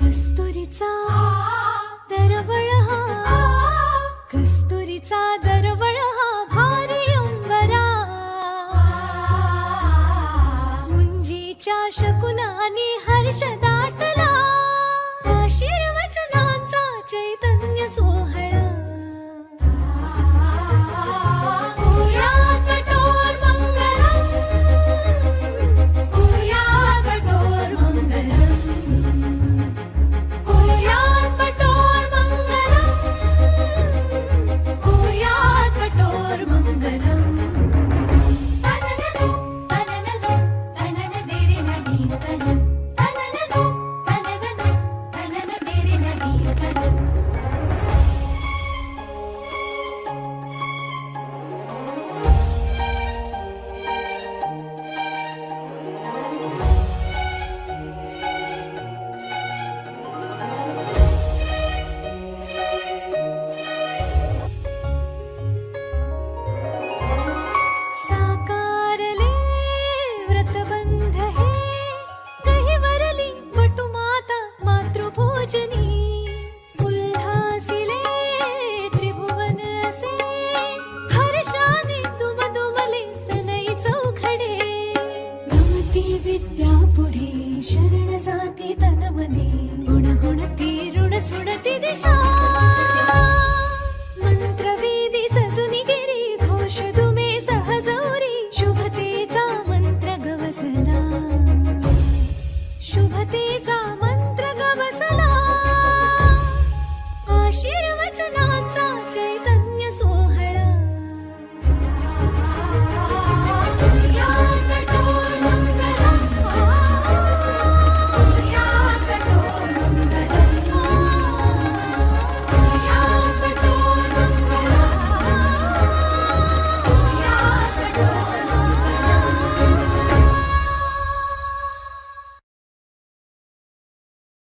कस्तुरीचा दरवळ हा, कस्तुरीचा दरवळ हा भारी अंबरा, मुंजीच्या शकुनानी हर्ष दाटला, आशीर्वचनांचा चैतन्य सोहळा. कुर्यात् कठोर मंगलम्, कुर्यात् कठोर मंगलम्, कुर्यात् कठोर मंगलम्, कुर्यात् कठोर मंगलम्. तनननो तनननो तनन देरे नदी तनन, तनननो तनननो तनन देरे नदी तनन. साकारले व्रतबंध हे, गहिवरली वटुमाता मातृभोजनी, उल्हासिले त्रिभुवन असे, हर्षाने दुमदुमले सनई चौघडे. गमती विद्या पुढे शरण जाती तन मने, गुणगुणती ऋण सुणती दिशा, मंत्रवेदी सजुनी गिरी, घोष दुमे सहजौरी, शुभतेचा मंत्र गवसला, शुभतेचा मंत्र गवसला, आशीर्वचना